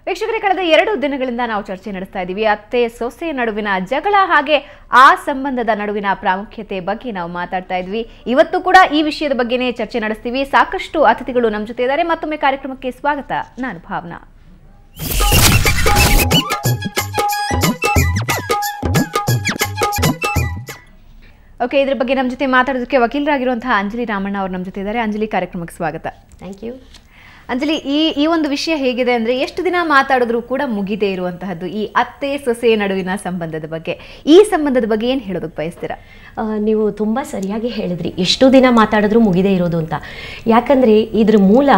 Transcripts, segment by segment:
ವೀಕ್ಷಕರೇ, ಕಳೆದ 2 ದಿನಗಳಿಂದ ನಾವು ಚರ್ಚೆ ನಡೆಸ್ತಾ ಇದ್ದೀವಿ ಅತ್ತೆ ಸೊಸೆ ನಡುವಿನ ಜಗಳ ಹಾಗೆ ಆ ಸಂಬಂಧದ ನಡುವಿನ ಪ್ರಾಮುಖ್ಯತೆ ಬಗ್ಗೆ ನಾವು ಮಾತಾಡ್ತಾ ಇದ್ವಿ. ಇವತ್ತು ಕೂಡ ಈ ವಿಷಯದ ಬಗ್ಗೆನೇ ಚರ್ಚೆ ನಡೆಸ್ತೀವಿ. ಸಾಕಷ್ಟು ಅತಿಥಿಗಳು ನಮ್ಮ ಜೊತೆ ಇದ್ದಾರೆ. ಮತ್ತೊಮ್ಮೆ ಕಾರ್ಯಕ್ರಮಕ್ಕೆ ಸ್ವಾಗತ. ನಾನು ಭಾವನಾ. ಓಕೆ, ಇದ್ರ ಬಗ್ಗೆ ನಮ್ಮ ಜೊತೆ ಮಾತಾಡೋದಕ್ಕೆ ವಕೀಲರಾಗಿರುವಂತಹ ಅಂಜಲಿ ರಾಮಣ್ಣ ಅವರು ನಮ್ಮ ಜೊತೆ ಇದ್ದಾರೆ. ಅಂಜಲಿ, ಕಾರ್ಯಕ್ರಮಕ್ಕೆ ಸ್ವಾಗತ. Thank you. ಅಂಜಲಿ, ಈ ಒಂದು ವಿಷಯ ಹೇಗಿದೆ ಅಂದರೆ, ಎಷ್ಟು ದಿನ ಮಾತಾಡಿದ್ರೂ ಕೂಡ ಮುಗಿದೇ ಇರುವಂತಹದ್ದು ಈ ಅತ್ತೆ ಸೊಸೆ ನಡುವಿನ ಸಂಬಂಧದ ಬಗ್ಗೆ. ಈ ಸಂಬಂಧದ ಬಗ್ಗೆ ಏನು ಹೇಳೋದಕ್ಕೆ ಬಯಸ್ತೀರಾ? ನೀವು ತುಂಬ ಸರಿಯಾಗಿ ಹೇಳಿದ್ರಿ, ಎಷ್ಟು ದಿನ ಮಾತಾಡಿದ್ರೂ ಮುಗಿದೇ ಇರೋದು ಅಂತ. ಯಾಕಂದರೆ ಇದ್ರ ಮೂಲ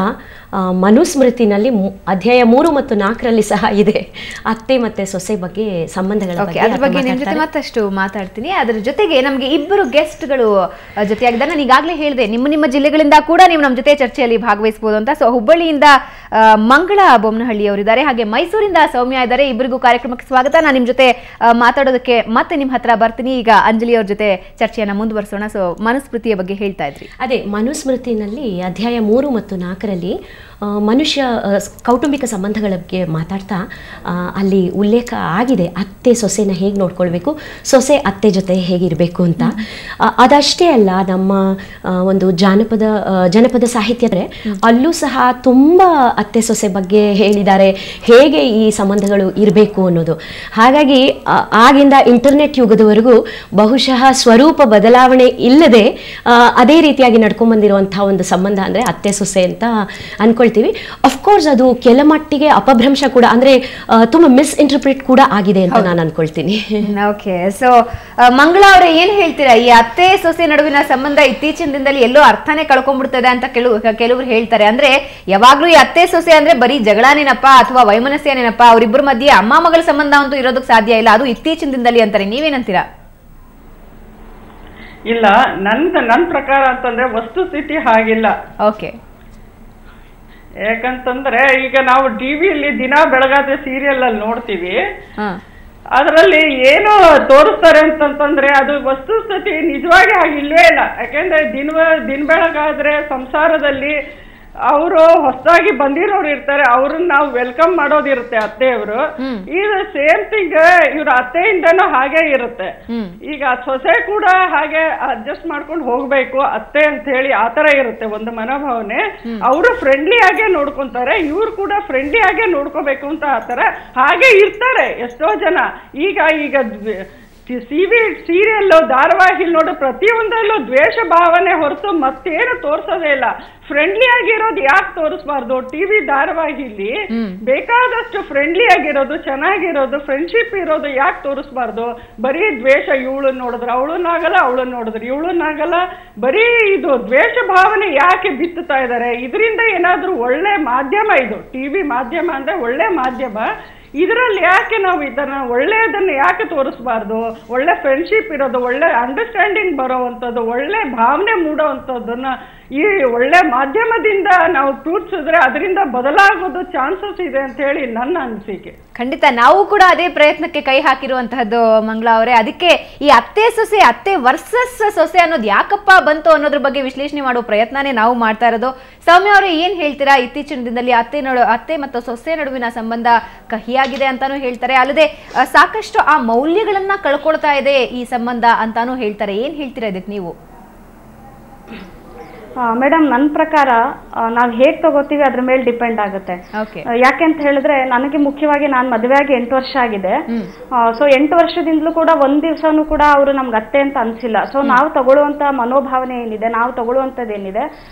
ಮನುಸ್ಮೃತಿನಲ್ಲಿ ಅಧ್ಯಾಯ 3 ಮತ್ತು 4ರಲ್ಲಿ ಸಹ ಇದೆ. ಅತ್ತೆ ಮತ್ತು ಸೊಸೆ ಬಗ್ಗೆ ಸಂಬಂಧಗಳ ಬಗ್ಗೆ. ಅದ್ರ ಬಗ್ಗೆ ನಿಮ್ಮ ಜೊತೆ ಮತ್ತಷ್ಟು ಮಾತಾಡ್ತೀನಿ. ಅದರ ಜೊತೆಗೆ ನಮಗೆ ಇಬ್ಬರು ಗೆಸ್ಟ್ಗಳು ಜೊತೆಯಾಗಿದ್ದಾರೆ. ನಾನು ಈಗಾಗಲೇ ಹೇಳಿದೆ, ನಿಮ್ಮ ಜಿಲ್ಲೆಗಳಿಂದ ಕೂಡ ನೀವು ನಮ್ಮ ಜೊತೆ ಚರ್ಚೆಯಲ್ಲಿ ಭಾಗವಹಿಸಬಹುದು ಅಂತ. ಸೊ ಹುಬ್ಬಳ್ಳಿಯಿಂದ ಮಂಗಳ ಬೊಮ್ಮನಹಳ್ಳಿ ಅವರಿದ್ದಾರೆ, ಹಾಗೆ ಮೈಸೂರಿಂದ ಸೌಮ್ಯ ಇದ್ದಾರೆ. ಇಬ್ಬರಿಗೂ ಕಾರ್ಯಕ್ರಮಕ್ಕೆ ಸ್ವಾಗತ. ನಾನು ನಿಮ್ಮ ಜೊತೆ ಮಾತಾಡೋದಕ್ಕೆ ಮತ್ತೆ ನಿಮ್ಮ ಹತ್ರ ಬರ್ತೀನಿ. ಈಗ ಅಂಜಲಿ ಅವ್ರ ಜೊತೆ ಚರ್ಚೆಯನ್ನ ಮುಂದುವರಿಸೋಣ. ಸೊ ಮನುಸ್ಮೃತಿಯ ಬಗ್ಗೆ ಹೇಳ್ತಾ ಇದ್ರಿ. ಅದೇ, ಮನುಸ್ಮೃತಿನಲ್ಲಿ ಅಧ್ಯಾಯ 3 ಮತ್ತು 4ರಲ್ಲಿ ಮನುಷ್ಯ ಕೌಟುಂಬಿಕ ಸಂಬಂಧಗಳ ಬಗ್ಗೆ ಮಾತಾಡ್ತಾ ಅಲ್ಲಿ ಉಲ್ಲೇಖ ಆಗಿದೆ, ಅತ್ತೆ ಸೊಸೆನ ಹೇಗೆ ನೋಡ್ಕೊಳ್ಬೇಕು, ಸೊಸೆ ಅತ್ತೆ ಜೊತೆ ಹೇಗಿರಬೇಕು ಅಂತ. ಅದಷ್ಟೇ ಅಲ್ಲ, ನಮ್ಮ ಒಂದು ಜನಪದ ಸಾಹಿತ್ಯದ್ರೆ ಅಲ್ಲೂ ಸಹ ತುಂಬ ಅತ್ತೆ ಸೊಸೆ ಬಗ್ಗೆ ಹೇಳಿದ್ದಾರೆ, ಹೇಗೆ ಈ ಸಂಬಂಧಗಳು ಇರಬೇಕು ಅನ್ನೋದು. ಹಾಗಾಗಿ ಆಗಿಂದ ಇಂಟರ್ನೆಟ್ ಯುಗದವರೆಗೂ ಬಹುಶಃ ಸ್ವರೂಪ ಬದಲಾವಣೆ ಇಲ್ಲದೆ ಅದೇ ರೀತಿಯಾಗಿ ನಡ್ಕೊಂಡ್ಬಂದಿರುವಂತಹ ಒಂದು ಸಂಬಂಧ ಅಂದರೆ ಅತ್ತೆ ಸೊಸೆ ಅಂತ ಅನ್ಕೊಳ್ತೀವಿ. ಅಫ್ಕೋರ್ಸ್ ಅದು ಕೆಲ ಮಟ್ಟಿಗೆ ಅಪಭ್ರಂಶ ಕೂಡ, ಅಂದ್ರೆ ತುಂಬಾ ಮಿಸ್ಇಂಟರ್ಪ್ರಿಟ್ ಕೂಡ ಆಗಿದೆ ಅಂತ ನಾನು ಅನ್ಕೊಳ್ತೀನಿ. ಓಕೆ, ಸೊ ಮಂಗಳ ಅವರೇ, ಏನ್ ಹೇಳ್ತೀರಾ? ಈ ಅತ್ತೆ ಸೊಸೆ ನಡುವಿನ ಸಂಬಂಧ ಇತ್ತೀಚಿನ ದಿನದಲ್ಲಿ ಎಲ್ಲೋ ಅರ್ಥನೇ ಕಳ್ಕೊಂಡ್ಬಿಡ್ತದೆ ಅಂತ ಕೆಲವರು ಹೇಳ್ತಾರೆ. ಅಂದ್ರೆ ಯಾವಾಗ್ಲೂ ಈ ಅತ್ತೆ ಸೊಸೆ ಅಂದ್ರೆ ಬರೀ ಜಗಳನೇನಪ್ಪ ಅಥವಾ ವೈಮನಸ್ಯನೇನಪ್ಪ, ಅವರಿಬ್ಬರ ಮಧ್ಯೆ ಅಮ್ಮ ಮಗಳ ಸಂಬಂಧ ಅಂತೂ ಇರೋದಕ್ಕೆ ಸಾಧ್ಯ ಇಲ್ಲ, ಅದು ಇತ್ತೀಚಿನ ದಿನದಲ್ಲಿ ಅಂತಾರೆ. ನೀವೇನಂತೀರಾ? ಇಲ್ಲ, ನನ್ನ ಪ್ರಕಾರ ಅಂತಂದ್ರೆ ವಸ್ತುಸ್ಥಿತಿ ಹಾಗಿಲ್ಲ. ಓಕೆ, ಯಾಕಂತಂದ್ರೆ ಈಗ ನಾವು ಟಿವಿಯಲ್ಲಿ ದಿನ ಬೆಳಗಾದ್ರೆ ಸೀರಿಯಲ್ ಅಲ್ಲಿ ನೋಡ್ತೀವಿ, ಅದರಲ್ಲಿ ಏನು ತೋರಿಸ್ತಾರೆ ಅಂತಂತಂದ್ರೆ ಅದು ವಸ್ತುಸ್ಥಿತಿ ನಿಜವಾಗಿ ಆಗಿಲ್ವೇ ಇಲ್ಲ. ಯಾಕೆಂದ್ರೆ ದಿನ ಬೆಳಗಾದ್ರೆ ಸಂಸಾರದಲ್ಲಿ ಅವರು ಹೊಸದಾಗಿ ಬಂದಿರೋರು ಇರ್ತಾರೆ, ಅವ್ರನ್ನ ನಾವು ವೆಲ್ಕಮ್ ಮಾಡೋದಿರುತ್ತೆ ಅತ್ತೆಯವರು. ಈಗ ಸೇಮ್ ಥಿಂಗ್ ಇವ್ರ ಅತ್ತೆಯಿಂದನೂ ಹಾಗೆ ಇರುತ್ತೆ. ಈಗ ಸೊಸೆ ಕೂಡ ಹಾಗೆ ಅಡ್ಜಸ್ಟ್ ಮಾಡ್ಕೊಂಡು ಹೋಗ್ಬೇಕು ಅತ್ತೆ ಅಂತ ಹೇಳಿ ಆತರ ಇರುತ್ತೆ ಒಂದು ಮನೋಭಾವನೆ. ಅವರು ಫ್ರೆಂಡ್ಲಿ ಆಗೇ ನೋಡ್ಕೊಂತಾರೆ, ಇವ್ರು ಕೂಡ ಫ್ರೆಂಡ್ಲಿ ಆಗೇ ನೋಡ್ಕೋಬೇಕು ಅಂತ ಆತರ ಹಾಗೆ ಇರ್ತಾರೆ ಎಷ್ಟೋ ಜನ. ಈಗ ಸೀರಿಯಲ್ ಧಾರಾವಾಹಿ ನೋಡು, ಪ್ರತಿಯೊಂದರಲ್ಲೂ ದ್ವೇಷ ಭಾವನೆ ಹೊರತು ಮತ್ತೇನು ತೋರ್ಸೋದೇ ಇಲ್ಲ. ಫ್ರೆಂಡ್ಲಿ ಆಗಿರೋದು ಯಾಕೆ ತೋರಿಸ್ಬಾರ್ದು? ಟಿವಿ ಧಾರಾವಾಹಿಲಿ ಬೇಕಾದಷ್ಟು ಫ್ರೆಂಡ್ಲಿ ಆಗಿರೋದು, ಚೆನ್ನಾಗಿರೋದು, ಫ್ರೆಂಡ್ಶಿಪ್ ಇರೋದು ಯಾಕೆ ತೋರಿಸ್ಬಾರ್ದು? ಬರೀ ದ್ವೇಷ, ಇವಳು ನೋಡಿದ್ರೆ ಅವಳನ್ನಾಗಲ್ಲ, ಅವಳು ನೋಡಿದ್ರೆ ಇವಳನ್ನಾಗಲ್ಲ, ಬರೀ ಇದು ದ್ವೇಷ ಭಾವನೆ ಯಾಕೆ ಬಿತ್ತುತ್ತಾ ಇದ್ದಾರೆ? ಇದರಿಂದ ಏನಾದ್ರೂ ಒಳ್ಳೆ ಮಾಧ್ಯಮ ಇದು ಟಿವಿ ಮಾಧ್ಯಮ ಅಂದ್ರೆ ಒಳ್ಳೆ ಮಾಧ್ಯಮ. ಇದರಲ್ಲಿ ಯಾಕೆ ನಾವು ಇದನ್ನ ಒಳ್ಳೆಯದನ್ನ ಯಾಕೆ ತೋರಿಸ್ಬಾರ್ದು? ಒಳ್ಳೆ ಫ್ರೆಂಡ್ಶಿಪ್ ಇರೋದು, ಒಳ್ಳೆ ಅಂಡರ್ಸ್ಟ್ಯಾಂಡಿಂಗ್ ಬರೋವಂಥದ್ದು, ಒಳ್ಳೆ ಭಾವನೆ ಮೂಡೋವಂಥದ್ದನ್ನ ಈ ಒಳ್ಳೆ ಮಾಧ್ಯಮದಿಂದ ನಾವು ತೋರಿಸಿದ್ರೆ ಅದರಿಂದ ಬದಲಾಗೋದು ಚಾನ್ಸಸ್ ಇದೆ ಅಂತ ಹೇಳಿ ನನ್ನ ಅನಿಸಿಕೆ. ಖಂಡಿತ ನಾವು ಕೂಡ ಅದೇ ಪ್ರಯತ್ನಕ್ಕೆ ಕೈ ಹಾಕಿರುವಂತಹದ್ದು ಮಂಗಳಾ ಅವರೇ. ಅದಕ್ಕೆ ಈ ಅತ್ತೆ ಸೊಸೆ, ಅತ್ತೆ ವರ್ಸಸ್ ಸೊಸೆ ಅನ್ನೋದು ಯಾಕಪ್ಪ ಬಂತು ಅನ್ನೋದ್ರ ಬಗ್ಗೆ ವಿಶ್ಲೇಷಣೆ ಮಾಡುವ ಪ್ರಯತ್ನನೇ ನಾವು ಮಾಡ್ತಾ ಇರೋದು. ಸೌಮ್ಯ ಅವರೇ, ಏನ್ ಹೇಳ್ತೀರಾ? ಇತ್ತೀಚಿನ ದಿನದಲ್ಲಿ ಅತ್ತೆ ಮತ್ತು ಸೊಸೆ ನಡುವಿನ ಸಂಬಂಧ ಕಹಿಯಾಗಿದೆ ಅಂತಾನು ಹೇಳ್ತಾರೆ, ಅಲ್ಲದೆ ಸಾಕಷ್ಟು ಆ ಮೌಲ್ಯಗಳನ್ನ ಕಳ್ಕೊಳ್ತಾ ಇದೆ ಈ ಸಂಬಂಧ ಅಂತಾನು ಹೇಳ್ತಾರೆ. ಏನ್ ಹೇಳ್ತೀರಾ ಇದಕ್ಕೆ ನೀವು? ಮೇಡಮ್, ನನ್ನ ಪ್ರಕಾರ ನಾವು ಹೇಗೆ ತಗೋತೀವಿ ಅದ್ರ ಮೇಲೆ ಡಿಪೆಂಡ್ ಆಗುತ್ತೆ. ಯಾಕೆ ಅಂತ ಹೇಳಿದ್ರೆ, ನನಗೆ ಮುಖ್ಯವಾಗಿ ನಾನು ಮದುವೆ ಆಗಿ 8 ವರ್ಷ ಆಗಿದೆ. ಸೊ 8 ವರ್ಷದಿಂದಲೂ ಕೂಡ ಒಂದ್ ದಿವಸನೂ ಕೂಡ ಅವರು ನಮ್ಗೆ ಅತ್ತೆ ಅಂತ ಅನ್ಸಿಲ್ಲ. ಸೊ ನಾವು ತಗೊಳ್ಳುವಂತ ಮನೋಭಾವನೆ ಏನಿದೆ, ನಾವು ತಗೊಳ್ಳುವಂಥದ್ದು ಏನಿದೆ,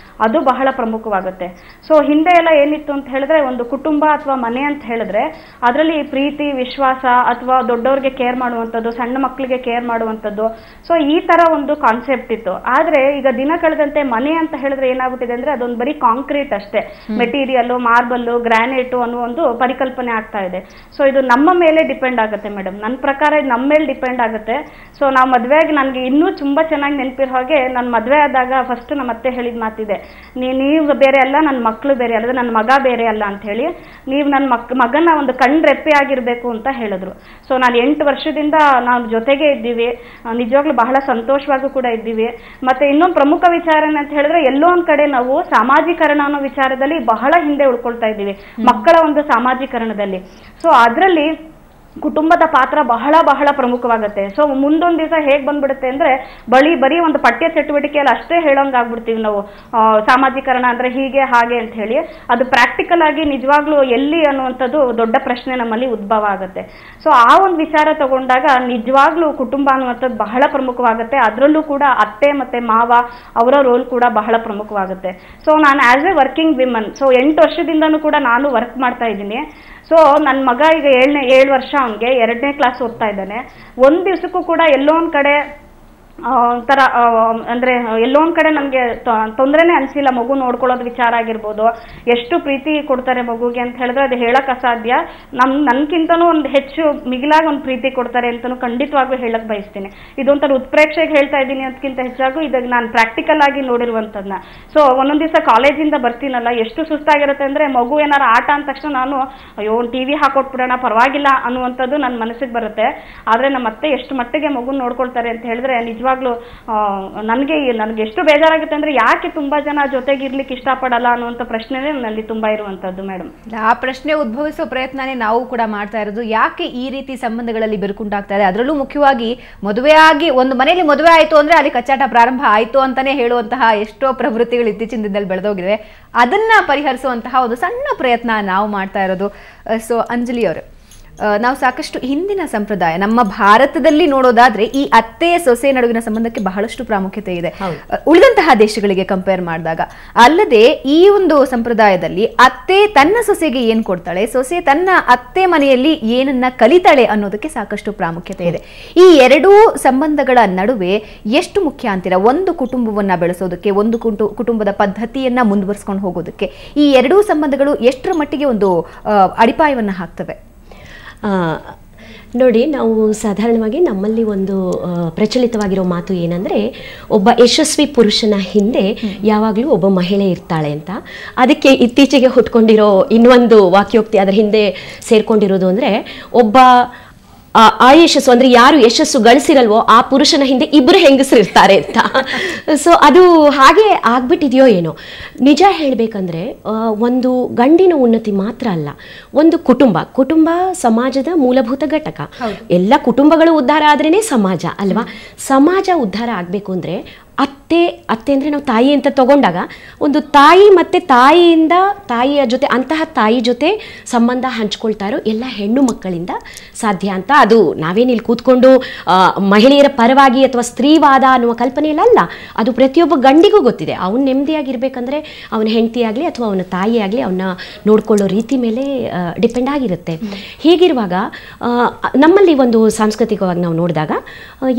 ಅದು ಬಹಳ ಪ್ರಮುಖವಾಗುತ್ತೆ. ಸೊ ಹಿಂದೆ ಎಲ್ಲ ಏನಿತ್ತು ಅಂತ ಹೇಳಿದ್ರೆ, ಒಂದು ಕುಟುಂಬ ಅಥವಾ ಮನೆ ಅಂತ ಹೇಳಿದ್ರೆ ಅದರಲ್ಲಿ ಪ್ರೀತಿ, ವಿಶ್ವಾಸ ಅಥವಾ ದೊಡ್ಡವ್ರಿಗೆ ಕೇರ್ ಮಾಡುವಂಥದ್ದು, ಸಣ್ಣ ಮಕ್ಕಳಿಗೆ ಕೇರ್ ಮಾಡುವಂಥದ್ದು, ಸೊ ಈ ತರ ಒಂದು ಕಾನ್ಸೆಪ್ಟ್ ಇತ್ತು. ಆದ್ರೆ ಈಗ ದಿನ ಕಳೆದಂತೆ ಮನೆ ಅಂತ ಹೇಳಿದ್ರೆ ಏನಾಗುತ್ತಿದೆ ಅಂದ್ರೆ ಅದೊಂದು ಬರೀ ಕಾಂಕ್ರೀಟ್ ಅಷ್ಟೇ, ಮೆಟೀರಿಯಲ್, ಮಾರ್ಬಲ್, ಗ್ರಾನೈಟ್ ಅನ್ನೋ ಒಂದು ಪರಿಕಲ್ಪನೆ ಆಗ್ತಾ ಇದೆ. ಸೊ ಇದು ನಮ್ಮ ಮೇಲೆ ಡಿಪೆಂಡ್ ಆಗುತ್ತೆ ಮೇಡಮ್. ನನ್ನ ಪ್ರಕಾರ ಇದು ನಮ್ಮ ಮೇಲೆ ಡಿಪೆಂಡ್ ಆಗುತ್ತೆ. ಸೊ ನಾವು ಮದುವೆಯಾಗಿ ನನಗೆ ಇನ್ನೂ ತುಂಬಾ ಚೆನ್ನಾಗಿ ನೆನಪಿರೋ ಹಾಗೆ, ನಾನು ಮದುವೆ ಆದಾಗ ಫಸ್ಟ್ ನಮ್ಮ ಅತ್ತೆ ಹೇಳಿದ ಮಾತಿದೆ, ನೀವು ಬೇರೆ ಅಲ್ಲ, ನನ್ನ ಮಕ್ಕಳು ಬೇರೆ ಅಲ್ಲ, ನನ್ನ ಮಗ ಬೇರೆ ಅಲ್ಲ ಅಂತ ಹೇಳಿ, ನೀವು ನನ್ನ ಮಗನ ಒಂದು ಕಣ್ರೆಪ್ಪೆ ಆಗಿರ್ಬೇಕು ಅಂತ ಹೇಳಿದ್ರು. ಸೊ ನಾನು 8 ವರ್ಷದಿಂದ ನಾವು ಜೊತೆಗೆ ಇದ್ದೀವಿ, ನಿಜವಾಗ್ಲೂ ಬಹಳ ಸಂತೋಷವಾಗೂ ಕೂಡ ಇದ್ದೀವಿ. ಮತ್ತೆ ಇನ್ನೊಂದು ಪ್ರಮುಖ ವಿಚಾರ ಅಂತ ಹೇಳಿದ್ರೆ, ಎಲ್ಲೋ ಒಂದ್ ಕಡೆ ನಾವು ಸಾಮಾಜೀಕರಣ ಅನ್ನೋ ವಿಚಾರದಲ್ಲಿ ಬಹಳ ಹಿಂದೆ ಉಳ್ಕೊಳ್ತಾ ಇದ್ದೀವಿ, ಮಕ್ಕಳ ಒಂದು ಸಾಮಾಜೀಕರಣದಲ್ಲಿ. ಸೊ ಅದ್ರಲ್ಲಿ ಕುಟುಂಬದ ಪಾತ್ರ ಬಹಳ ಬಹಳ ಪ್ರಮುಖವಾಗುತ್ತೆ. ಸೊ ಮುಂದೊಂದು ದಿವಸ ಹೇಗ್ ಬಂದ್ಬಿಡುತ್ತೆ ಅಂದ್ರೆ ಬರೀ ಒಂದು ಪಠ್ಯ ಚಟುವಟಿಕೆಯಲ್ಲಿ ಅಷ್ಟೇ ಹೇಳೋಂಗ್ ಆಗ್ಬಿಡ್ತೀವಿ ನಾವು, ಸಾಮಾಜೀಕರಣ ಅಂದ್ರೆ ಹೀಗೆ ಹಾಗೆ ಅಂತ ಹೇಳಿ. ಅದು ಪ್ರಾಕ್ಟಿಕಲ್ ಆಗಿ ನಿಜವಾಗ್ಲೂ ಎಲ್ಲಿ ಅನ್ನುವಂಥದ್ದು ದೊಡ್ಡ ಪ್ರಶ್ನೆ ನಮ್ಮಲ್ಲಿ ಉದ್ಭವ ಆಗುತ್ತೆ. ಸೊ ಆ ಒಂದು ವಿಚಾರ ತಗೊಂಡಾಗ ನಿಜವಾಗ್ಲೂ ಕುಟುಂಬ ಅನ್ನುವಂಥದ್ದು ಬಹಳ ಪ್ರಮುಖವಾಗುತ್ತೆ. ಅದರಲ್ಲೂ ಕೂಡ ಅತ್ತೆ ಮತ್ತೆ ಮಾವ ಅವರ ರೋಲ್ ಕೂಡ ಬಹಳ ಪ್ರಮುಖವಾಗುತ್ತೆ. ಸೊ ನಾನು as A working women, so 8 ವರ್ಷದಿಂದನೂ ಕೂಡ ನಾನು ವರ್ಕ್ ಮಾಡ್ತಾ ಇದ್ದೀನಿ. ಸೊ ನನ್ನ ಮಗ ಈಗ 7 ವರ್ಷ, ಅವನಿಗೆ 2ನೇ ಕ್ಲಾಸ್ ಓದ್ತಾ ಇದ್ದಾನೆ. ಒಂದ್ ದಿವ್ಸಕ್ಕೂ ಕೂಡ ಎಲ್ಲೋ ಒಂದ್ ಕಡೆ ಒಂಥರ ಅಂದ್ರೆ ಎಲ್ಲೋ ಒಂದ್ ಕಡೆ ನನ್ಗೆ ತೊಂದ್ರೆನೆ ಅನ್ಸಿಲ್ಲ. ಮಗು ನೋಡ್ಕೊಳ್ಳೋದು ವಿಚಾರ ಆಗಿರ್ಬೋದು, ಎಷ್ಟು ಪ್ರೀತಿ ಕೊಡ್ತಾರೆ ಮಗುಗೆ ಅಂತ ಹೇಳಿದ್ರೆ ಅದು ಹೇಳಕ್ ಅಸಾಧ್ಯ. ನನ್ಕಿಂತನೂ ಒಂದು ಹೆಚ್ಚು ಮಿಗಿಲಾಗಿ ಒಂದು ಪ್ರೀತಿ ಕೊಡ್ತಾರೆ ಅಂತಾನು ಖಂಡಿತವಾಗ್ಲೂ ಹೇಳಕ್ ಬಯಸ್ತೀನಿ. ಇದೊಂಥರ ಉತ್ಪ್ರೇಕ್ಷೆಗೆ ಹೇಳ್ತಾ ಇದ್ದೀನಿ ಅದಕ್ಕಿಂತ ಹೆಚ್ಚಾಗೂ ಇದಾಗ ನಾನು ಪ್ರಾಕ್ಟಿಕಲ್ ಆಗಿ ನೋಡಿರುವಂತದ್ನ. ಸೊ ಒಂದೊಂದ್ ದಿವಸ ಕಾಲೇಜಿಂದ ಬರ್ತೀನಲ್ಲ, ಎಷ್ಟು ಸುಸ್ತಾಗಿರುತ್ತೆ ಅಂದ್ರೆ ಮಗು ಏನಾರ ಆಟ ಅಂದ ತಕ್ಷಣ ನಾನು ಅಯ್ಯೋ ಟಿವಿ ಹಾಕೊಟ್ಬಿಡೋಣ ಪರವಾಗಿಲ್ಲ ಅನ್ನುವಂಥದ್ದು ನನ್ನ ಮನಸ್ಸಿಗೆ ಬರುತ್ತೆ. ಆದ್ರೆ ನಮ್ಮ ಅತ್ತೆ ಎಷ್ಟು ಮಟ್ಟಿಗೆ ಮಗು ನೋಡ್ಕೊಳ್ತಾರೆ ಅಂತ ಹೇಳಿದ್ರೆ ನಿಜವಾಗ್ಲೂ ನನಗೆ ಎಷ್ಟು ಬೇಜಾರಾಗುತ್ತೆ ಅಂದ್ರೆ ಯಾಕೆ ತುಂಬಾ ಜನ ಜೊತೆಗಿರ್ಲಿಕ್ಕೆ ಇಷ್ಟಪಡಲ್ಲ ಅನ್ನುವಂಥ ಪ್ರಶ್ನೆನೇ ನನ್ನಲ್ಲಿ ತುಂಬಾ ಇರುವಂತದ್ದು ಮೇಡಮ್. ಆ ಪ್ರಶ್ನೆ ಉದ್ಭವಿಸೋ ಪ್ರಯತ್ನನೇ ನಾವು ಕೂಡ ಮಾಡ್ತಾ ಇರೋದು. ಯಾಕೆ ಈ ರೀತಿ ಸಂಬಂಧಗಳಲ್ಲಿ ಬಿರುಕುಂಟಾಗ್ತಾ ಇದೆ, ಅದರಲ್ಲೂ ಮುಖ್ಯವಾಗಿ ಮದುವೆಯಾಗಿ ಒಂದು ಮನೆಯಲ್ಲಿ ಮದುವೆ ಆಯ್ತು ಅಂದ್ರೆ ಅಲ್ಲಿ ಕಚ್ಚಾಟ ಪ್ರಾರಂಭ ಆಯ್ತು ಅಂತಾನೆ ಹೇಳುವಂತಹ ಎಷ್ಟೋ ಪ್ರವೃತ್ತಿಗಳು ಇತ್ತೀಚಿನ ದಿನದಲ್ಲಿ ಬೆಳೆದೋಗಿವೆ. ಅದನ್ನ ಪರಿಹರಿಸುವಂತಹ ಒಂದು ಸಣ್ಣ ಪ್ರಯತ್ನ ನಾವು ಮಾಡ್ತಾ ಇರೋದು. ಸೊ ಅಂಜಲಿ ಅವರು, ನಾವು ಸಾಕಷ್ಟು ಹಿಂದಿನ ಸಂಪ್ರದಾಯ ನಮ್ಮ ಭಾರತದಲ್ಲಿ ನೋಡೋದಾದ್ರೆ ಈ ಅತ್ತೆ ಸೊಸೆ ನಡುವಿನ ಸಂಬಂಧಕ್ಕೆ ಬಹಳಷ್ಟು ಪ್ರಾಮುಖ್ಯತೆ ಇದೆ ಉಳಿದಂತಹ ದೇಶಗಳಿಗೆ ಕಂಪೇರ್ ಮಾಡಿದಾಗ. ಅಲ್ಲದೆ ಈ ಒಂದು ಸಂಪ್ರದಾಯದಲ್ಲಿ ಅತ್ತೆ ತನ್ನ ಸೊಸೆಗೆ ಏನ್ ಕೊಡ್ತಾಳೆ, ಸೊಸೆ ತನ್ನ ಅತ್ತೆ ಮನೆಯಲ್ಲಿ ಏನನ್ನ ಕಲಿತಾಳೆ ಅನ್ನೋದಕ್ಕೆ ಸಾಕಷ್ಟು ಪ್ರಾಮುಖ್ಯತೆ ಇದೆ. ಈ ಎರಡೂ ಸಂಬಂಧಗಳ ನಡುವೆ ಎಷ್ಟು ಮುಖ್ಯ ಅಂತೀರಾ ಒಂದು ಕುಟುಂಬವನ್ನ ಬೆಳೆಸೋದಕ್ಕೆ, ಒಂದು ಕುಟುಂಬದ ಪದ್ಧತಿಯನ್ನ ಮುಂದುವರಿಸ್ಕೊಂಡು ಹೋಗೋದಕ್ಕೆ ಈ ಎರಡೂ ಸಂಬಂಧಗಳು ಎಷ್ಟರ ಮಟ್ಟಿಗೆ ಒಂದು ಅಡಿಪಾಯವನ್ನ ಹಾಕ್ತವೆ? ನೋಡಿ, ನಾವು ಸಾಧಾರಣವಾಗಿ ನಮ್ಮಲ್ಲಿ ಒಂದು ಪ್ರಚಲಿತವಾಗಿರೋ ಮಾತು ಏನಂದರೆ, ಒಬ್ಬ ಯಶಸ್ವಿ ಪುರುಷನ ಹಿಂದೆ ಯಾವಾಗಲೂ ಒಬ್ಬ ಮಹಿಳೆ ಇರ್ತಾಳೆ ಅಂತ. ಅದಕ್ಕೆ ಇತ್ತೀಚೆಗೆ ಹುಟ್ಕೊಂಡಿರೋ ಇನ್ನೊಂದು ವಾಕ್ಯೋಕ್ತಿ ಅದರ ಹಿಂದೆ ಸೇರ್ಕೊಂಡಿರೋದು ಅಂದರೆ, ಒಬ್ಬ ಆ ಯಶಸ್ಸು ಅಂದರೆ ಯಾರು ಯಶಸ್ಸು ಗಳಿಸಿರಲ್ವೋ ಆ ಪುರುಷನ ಹಿಂದೆ ಇಬ್ಬರು ಹೆಂಗಸರು ಇರ್ತಾರೆ ಅಂತ. ಸೊ ಅದು ಹಾಗೆ ಆಗ್ಬಿಟ್ಟಿದೆಯೋ ಏನೋ. ನಿಜ ಹೇಳಬೇಕಂದ್ರೆ ಒಂದು ಗಂಡಿನ ಉನ್ನತಿ ಮಾತ್ರ ಅಲ್ಲ, ಒಂದು ಕುಟುಂಬ ಸಮಾಜದ ಮೂಲಭೂತ ಘಟಕ. ಎಲ್ಲ ಕುಟುಂಬಗಳು ಉದ್ಧಾರ ಆದ್ರೇನೆ ಸಮಾಜ ಅಲ್ವಾ. ಸಮಾಜ ಉದ್ಧಾರ ಆಗಬೇಕು ಅಂದರೆ ಅತ್ತೆ ಅಂದರೆ ನಾವು ತಾಯಿ ಅಂತ ತಗೊಂಡಾಗ ಒಂದು ತಾಯಿ ಮತ್ತು ತಾಯಿಯ ಜೊತೆ ಅಂತಹ ತಾಯಿ ಜೊತೆ ಸಂಬಂಧ ಹಂಚ್ಕೊಳ್ತಾ ಇರೋ ಎಲ್ಲ ಹೆಣ್ಣು ಮಕ್ಕಳಿಂದ ಸಾಧ್ಯ ಅಂತ. ಅದು ನಾವೇನಿಲ್ಲಿ ಕೂತ್ಕೊಂಡು ಮಹಿಳೆಯರ ಪರವಾಗಿ ಅಥವಾ ಸ್ತ್ರೀವಾದ ಅನ್ನುವ ಕಲ್ಪನೆಯಲ್ಲ. ಅದು ಪ್ರತಿಯೊಬ್ಬ ಗಂಡಿಗೂ ಗೊತ್ತಿದೆ. ಅವನು ನೆಮ್ಮದಿಯಾಗಿರ್ಬೇಕಂದ್ರೆ ಅವನ ಹೆಂಡತಿ ಆಗಲಿ ಅಥವಾ ಅವನ ತಾಯಿ ಆಗಲಿ ಅವನ್ನ ನೋಡ್ಕೊಳ್ಳೋ ರೀತಿ ಮೇಲೆ ಡಿಪೆಂಡ್ ಆಗಿರುತ್ತೆ. ಹೀಗಿರುವಾಗ ನಮ್ಮಲ್ಲಿ ಒಂದು ಸಾಂಸ್ಕೃತಿಕವಾಗಿ ನಾವು ನೋಡಿದಾಗ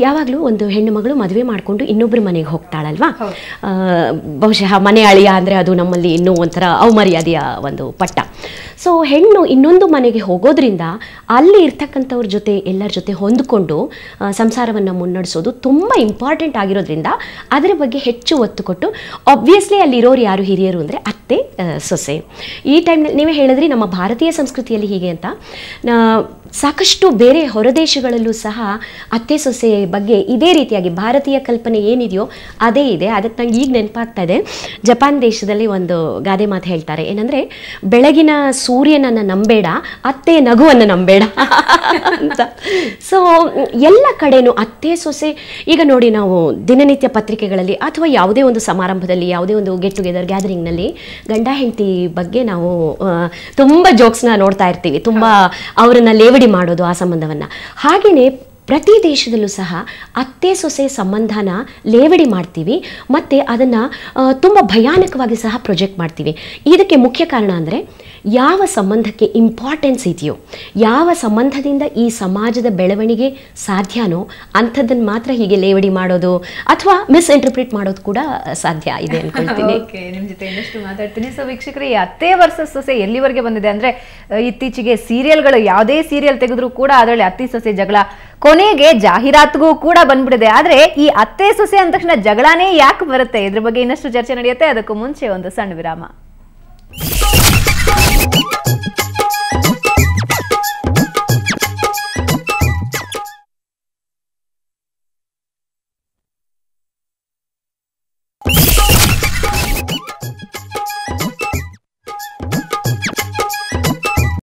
ಯಾವಾಗಲೂ ಒಂದು ಹೆಣ್ಣು ಮಗಳು ಮದುವೆ ಮಾಡಿಕೊಂಡು ಇನ್ನೊಬ್ಬರ ಮನೆಗೆ ಹೋಗ್ತಾಳಲ್ವಾ. ಬಹುಶಃ ಮನೆ ಅಳಿಯ ಅಂದರೆ ಅದು ನಮ್ಮಲ್ಲಿ ಇನ್ನೂ ಒಂಥರ ಅವಮರ್ಯಾದೆಯ ಒಂದು ಪಟ್ಟ. ಸೊ ಹೆಣ್ಣು ಇನ್ನೊಂದು ಮನೆಗೆ ಹೋಗೋದ್ರಿಂದ ಅಲ್ಲಿ ಇರ್ತಕ್ಕಂಥವ್ರ ಜೊತೆ ಎಲ್ಲರ ಜೊತೆ ಹೊಂದಿಕೊಂಡು ಸಂಸಾರವನ್ನು ಮುನ್ನಡೆಸೋದು ತುಂಬ ಇಂಪಾರ್ಟೆಂಟ್ ಆಗಿರೋದ್ರಿಂದ ಅದರ ಬಗ್ಗೆ ಹೆಚ್ಚು ಒತ್ತು ಕೊಟ್ಟು, ಆಬ್ವಿಯಸ್ಲಿ ಅಲ್ಲಿರೋರು ಯಾರು ಹಿರಿಯರು ಅಂದರೆ ಅತ್ತೆ ಸೊಸೆ. ಈ ಟೈಮ್ನಲ್ಲಿ ನೀವೇ ಹೇಳಿದ್ರಿ ನಮ್ಮ ಭಾರತೀಯ ಸಂಸ್ಕೃತಿಯಲ್ಲಿ ಹೀಗೆ ಅಂತ. ಸಾಕಷ್ಟು ಬೇರೆ ಹೊರದೇಶಗಳಲ್ಲೂ ಸಹ ಅತ್ತೆ ಸೊಸೆ ಬಗ್ಗೆ ಇದೇ ರೀತಿಯಾಗಿ ಭಾರತೀಯ ಕಲ್ಪನೆ ಏನಿದೆಯೋ ಅದೇ ಇದೆ. ಅದಕ್ಕೆ ನಂಗೆ ಈಗ ನೆನಪಾಗ್ತಾ ಇದೆ, ಜಪಾನ್ ದೇಶದಲ್ಲಿ ಒಂದು ಗಾದೆ ಮಾತು ಹೇಳ್ತಾರೆ, ಏನಂದರೆ ಬೆಳಗಿನ ಸೂರ್ಯನನ್ನು ನಂಬೇಡ, ಅತ್ತೆ ನಗುವನ್ನು ನಂಬೇಡ ಅಂತ. ಸೊ ಎಲ್ಲ ಕಡೆನೂ ಅತ್ತೆ ಸೊಸೆ. ಈಗ ನೋಡಿ, ನಾವು ದಿನನಿತ್ಯ ಪತ್ರಿಕೆಗಳಲ್ಲಿ ಅಥವಾ ಯಾವುದೇ ಒಂದು ಸಮಾರಂಭದಲ್ಲಿ, ಯಾವುದೇ ಒಂದು ಗೆಟ್ ಟುಗೆದರ್ ಗ್ಯಾದರಿಂಗ್ನಲ್ಲಿ ಗಂಡ ಹೆಂಡತಿ ಬಗ್ಗೆ ನಾವು ತುಂಬ ಜೋಕ್ಸ್ನ ನೋಡ್ತಾ ಇರ್ತೀವಿ, ತುಂಬ ಅವರನ್ನು ಲೇವಡಿ ಮಾಡೋದು ಆ ಸಂಬಂಧವನ್ನು. ಹಾಗೆಯೇ ಪ್ರತಿ ದೇಶದಲ್ಲೂ ಸಹ ಅತ್ತೆ ಸೊಸೆ ಸಂಬಂಧನ ಲೇವಡಿ ಮಾಡ್ತೀವಿ ಮತ್ತು ಅದನ್ನು ತುಂಬ ಭಯಾನಕವಾಗಿ ಸಹ ಪ್ರೊಜೆಕ್ಟ್ ಮಾಡ್ತೀವಿ. ಇದಕ್ಕೆ ಮುಖ್ಯ ಕಾರಣ ಅಂದರೆ ಯಾವ ಸಂಬಂಧಕ್ಕೆ ಇಂಪಾರ್ಟೆನ್ಸ್ ಇದೆಯೋ, ಯಾವ ಸಂಬಂಧದಿಂದ ಈ ಸಮಾಜದ ಬೆಳವಣಿಗೆ ಸಾಧ್ಯನೋ ಅಂಥದ್ದನ್ನು ಮಾತ್ರ ಹೀಗೆ ಲೇವಡಿ ಮಾಡೋದು ಅಥವಾ ಮಿಸ್ಇಂಟರ್ಪ್ರಿಟ್ ಮಾಡೋದು ಕೂಡ ಸಾಧ್ಯ ಇದೆ ಅನ್ಕೊಳ್ತೀನಿ. ನಿಮ್ಮ ಜೊತೆ ಇನ್ನಷ್ಟು ಮಾತಾಡ್ತೀನಿ. ಸೊ ವೀಕ್ಷಕರೇ, ಈ ಅತ್ತೆ ವರ್ಸಸ್ ಸೊಸೆ ಎಲ್ಲಿವರೆಗೆ ಬಂದಿದೆ ಅಂದರೆ, ಇತ್ತೀಚೆಗೆ ಸೀರಿಯಲ್ಗಳು ಯಾವುದೇ ಸೀರಿಯಲ್ ತೆಗೆದ್ರೂ ಕೂಡ ಅದರಲ್ಲಿ ಅತ್ತೆ ಸೊಸೆ ಜಗಳ, ಕೊನೆಗೆ ಜಾಹೀರಾತಿಗೂ ಕೂಡ ಬಂದ್ಬಿಡಿದೆ. ಆದ್ರೆ ಈ ಅತ್ತೆ ಸೊಸೆ ಅಂದ ತಕ್ಷಣ ಜಗಳನೇ ಯಾಕೆ ಬರುತ್ತೆ, ಇದ್ರ ಬಗ್ಗೆ ಇನ್ನಷ್ಟು ಚರ್ಚೆ ನಡೆಯುತ್ತೆ. ಅದಕ್ಕೂ ಮುಂಚೆ ಒಂದು ಸಣ್ಣ ವಿರಾಮ.